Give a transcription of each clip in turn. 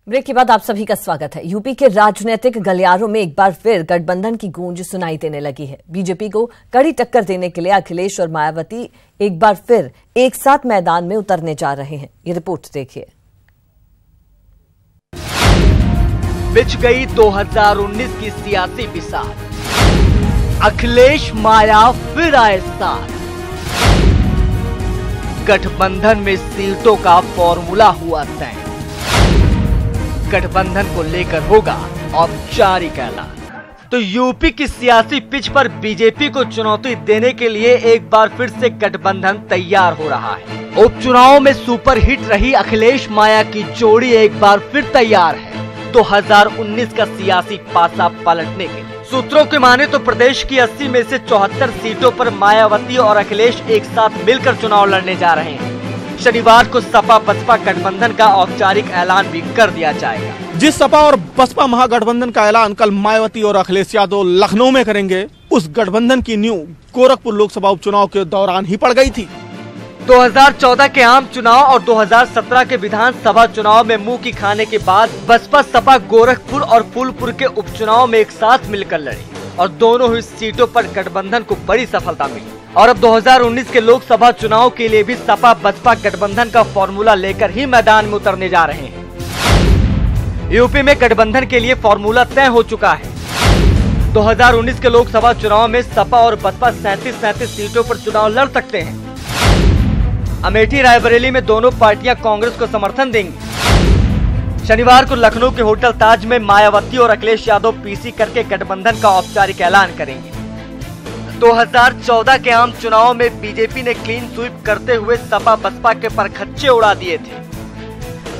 Break के बाद आप सभी का स्वागत है। यूपी के राजनीतिक गलियारों में एक बार फिर गठबंधन की गूंज सुनाई देने लगी है। बीजेपी को कड़ी टक्कर देने के लिए अखिलेश और मायावती एक बार फिर एक साथ मैदान में उतरने जा रहे हैं। ये रिपोर्ट देखिए। बिछ गई 2019 की सियासी बिसात, अखिलेश माया फिर आए साथ। गठबंधन में सीटों का फॉर्मूला हुआ तय। गठबंधन को लेकर होगा औपचारिक ऐलान। तो यूपी की सियासी पिच पर बीजेपी को चुनौती देने के लिए एक बार फिर से गठबंधन तैयार हो रहा है। उपचुनाव में सुपरहिट रही अखिलेश माया की जोड़ी एक बार फिर तैयार है 2019 का सियासी पासा पलटने के लिए। सूत्रों की माने तो प्रदेश की 80 में से 74 सीटों पर मायावती और अखिलेश एक साथ मिलकर चुनाव लड़ने जा रहे हैं। शनिवार को सपा बसपा गठबंधन का औपचारिक ऐलान भी कर दिया जाएगा। जिस सपा और बसपा महागठबंधन का ऐलान कल मायावती और अखिलेश यादव लखनऊ में करेंगे, उस गठबंधन की नींव गोरखपुर लोकसभा उपचुनाव के दौरान ही पड़ गई थी। 2014 के आम चुनाव और 2017 के विधानसभा चुनाव में मुंह की खाने के बाद बसपा सपा गोरखपुर और फूलपुर के उपचुनाव में एक साथ मिलकर लड़ी और दोनों ही सीटों पर गठबंधन को बड़ी सफलता मिली। और अब 2019 के लोकसभा चुनाव के लिए भी सपा बसपा गठबंधन का फॉर्मूला लेकर ही मैदान में उतरने जा रहे हैं। यूपी में गठबंधन के लिए फॉर्मूला तय हो चुका है। 2019 के लोकसभा चुनाव में सपा और बसपा 37 सीटों पर चुनाव लड़ सकते हैं। अमेठी रायबरेली में दोनों पार्टियां कांग्रेस को समर्थन देंगी। शनिवार को लखनऊ के होटल ताज में मायावती और अखिलेश यादव पीसी करके गठबंधन का औपचारिक ऐलान करेंगे। 2014 के आम चुनाव में बीजेपी ने क्लीन स्वीप करते हुए सपा बसपा के परखच्चे उड़ा दिए थे।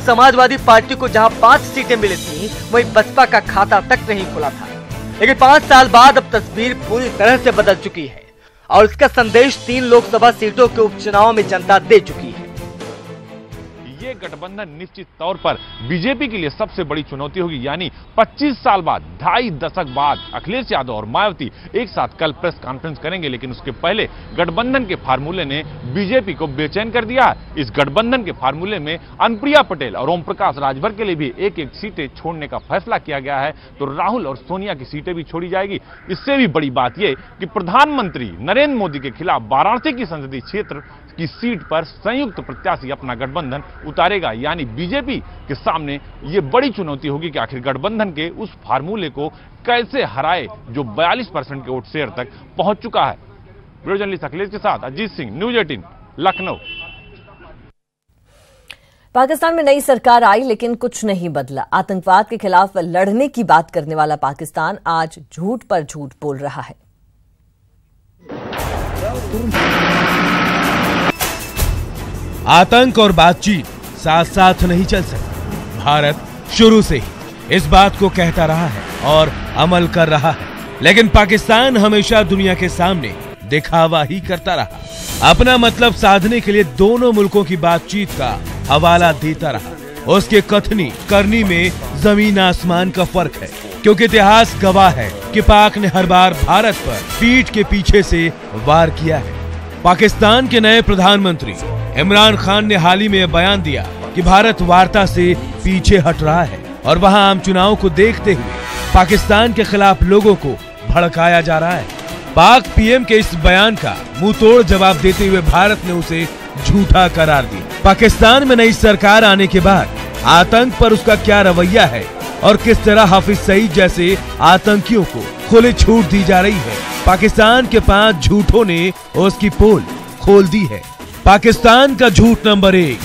समाजवादी पार्टी को जहां 5 सीटें मिली थी, वहीं बसपा का खाता तक नहीं खुला था। लेकिन 5 साल बाद अब तस्वीर पूरी तरह से बदल चुकी है और इसका संदेश 3 लोकसभा सीटों के उपचुनाव में जनता दे चुकी है। ये गठबंधन निश्चित तौर पर बीजेपी के लिए सबसे बड़ी चुनौती होगी। यानी 25 साल बाद, 2.5 दशक बाद अखिलेश यादव और मायावती एक साथ कल प्रेस कॉन्फ्रेंस करेंगे। लेकिन उसके पहले गठबंधन के फार्मूले ने बीजेपी को बेचैन कर दिया। इस गठबंधन के फार्मूले में अनुप्रिया पटेल और ओम प्रकाश राजभर के लिए भी एक सीटें छोड़ने का फैसला किया गया है, तो राहुल और सोनिया की सीटें भी छोड़ी जाएगी। इससे भी बड़ी बात यह कि प्रधानमंत्री नरेंद्र मोदी के खिलाफ वाराणसी की संसदीय क्षेत्र की सीट पर संयुक्त प्रत्याशी अपना गठबंधन उतारेगा। यानी बीजेपी के सामने ये बड़ी चुनौती होगी कि आखिर गठबंधन के उस फार्मूले को कैसे हराए जो 42% के वोट शेयर तक पहुंच चुका है। वीडियो जर्नलिस्ट अखिलेश के साथ अजीत सिंह, न्यूज 18 लखनऊ। पाकिस्तान में नई सरकार आई लेकिन कुछ नहीं बदला। आतंकवाद के खिलाफ लड़ने की बात करने वाला पाकिस्तान आज झूठ पर झूठ बोल रहा है। आतंक और बातचीत साथ साथ नहीं चल सकती। भारत शुरू से ही इस बात को कहता रहा है और अमल कर रहा है, लेकिन पाकिस्तान हमेशा दुनिया के सामने दिखावा ही करता रहा। अपना मतलब साधने के लिए दोनों मुल्कों की बातचीत का हवाला देता रहा। उसके कथनी करनी में जमीन आसमान का फर्क है, क्योंकि इतिहास गवाह है कि पाक ने हर बार भारत पर पीठ के पीछे से वार किया है। पाकिस्तान के नए प्रधानमंत्री इमरान खान ने हाल ही में बयान दिया कि भारत वार्ता से पीछे हट रहा है और वहां आम चुनाव को देखते हुए पाकिस्तान के खिलाफ लोगों को भड़काया जा रहा है। पाक पीएम के इस बयान का मुंहतोड़ जवाब देते हुए भारत ने उसे झूठा करार दिया। पाकिस्तान में नई सरकार आने के बाद आतंक पर उसका क्या रवैया है और किस तरह हाफिज सईद जैसे आतंकियों को खुली छूट दी जा रही है। पाकिस्तान के 5 झूठों ने उसकी पोल खोल दी है। पाकिस्तान का झूठ नंबर 1,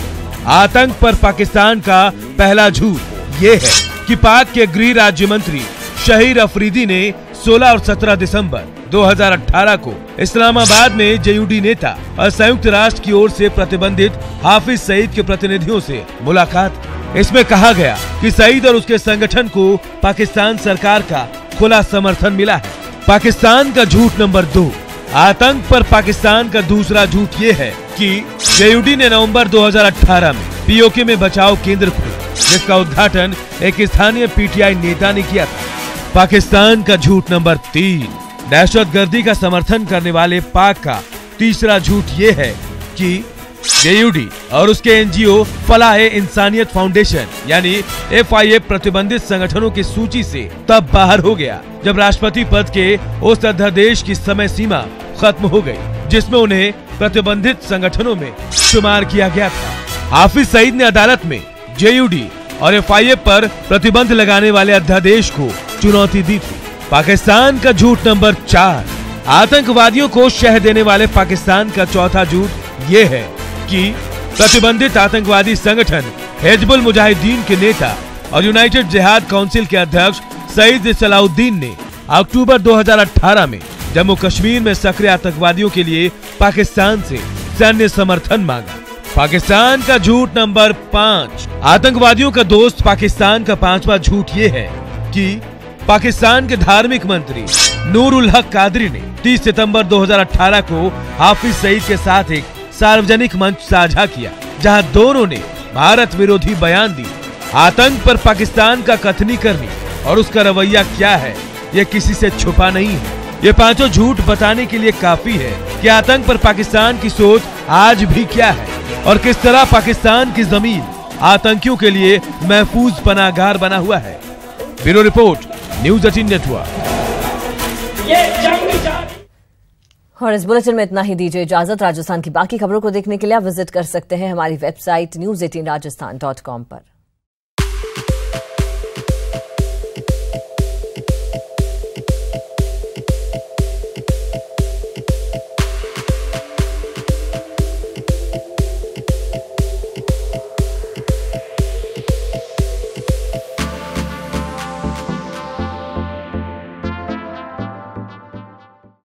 आतंक पर पाकिस्तान का पहला झूठ ये है कि पाक के गृह राज्य मंत्री शहीर अफरीदी ने 16 और 17 दिसंबर 2018 को इस्लामाबाद में जेयूडी नेता और संयुक्त राष्ट्र की ओर से प्रतिबंधित हाफिज सईद के प्रतिनिधियों से मुलाकात। इसमें कहा गया कि सईद और उसके संगठन को पाकिस्तान सरकार का खुला समर्थन मिला है। पाकिस्तान का झूठ नंबर 2, आतंक पर पाकिस्तान का दूसरा झूठ ये है कि जेयूडी ने नवंबर 2018 में पीओके में बचाव केंद्र खोला, जिसका उद्घाटन एक स्थानीय पीटीआई नेता ने किया था। पाकिस्तान का झूठ नंबर 3, दहशतगर्दी का समर्थन करने वाले पाक का तीसरा झूठ ये है कि जेयूडी और उसके एनजीओ फलाह इंसानियत फाउंडेशन यानी FIF प्रतिबंधित संगठनों की सूची से तब बाहर हो गया जब राष्ट्रपति पद के उस अध्यादेश की समय सीमा खत्म हो गई जिसमें उन्हें प्रतिबंधित संगठनों में शुमार किया गया था। हाफिज सईद ने अदालत में जेयूडी और FIF पर प्रतिबंध लगाने वाले अध्यादेश को चुनौती दी थी। पाकिस्तान का झूठ नंबर 4। आतंकवादियों को शह देने वाले पाकिस्तान का चौथा झूठ ये है कि प्रतिबंधित आतंकवादी संगठन हिजबुल मुजाहिदीन के नेता और यूनाइटेड जिहाद काउंसिल के अध्यक्ष सईद सलाउद्दीन ने अक्टूबर 2018 में जम्मू कश्मीर में सक्रिय आतंकवादियों के लिए पाकिस्तान से सैन्य समर्थन मांगा। पाकिस्तान का झूठ नंबर 5। आतंकवादियों का दोस्त पाकिस्तान का 5वां झूठ ये है कि पाकिस्तान के धार्मिक मंत्री नूरुल हक कादरी ने 30 सितंबर 2018 को हाफिज सईद के साथ एक सार्वजनिक मंच साझा किया जहां दोनों ने भारत विरोधी बयान दी। आतंक पर पाकिस्तान का कथनी करनी और उसका रवैया क्या है ये किसी से छुपा नहीं है। ये पांचों झूठ बताने के लिए काफी है कि आतंक पर पाकिस्तान की सोच आज भी क्या है और किस तरह पाकिस्तान की जमीन आतंकियों के लिए महफूज पनाहगार बना हुआ है। Bureau report, news 18 network. और इस बुलेटिन में इतना ही। दीजिए इजाजत। राजस्थान की बाकी खबरों को देखने के लिए आप विजिट कर सकते हैं हमारी वेबसाइट news18rajasthan.com पर।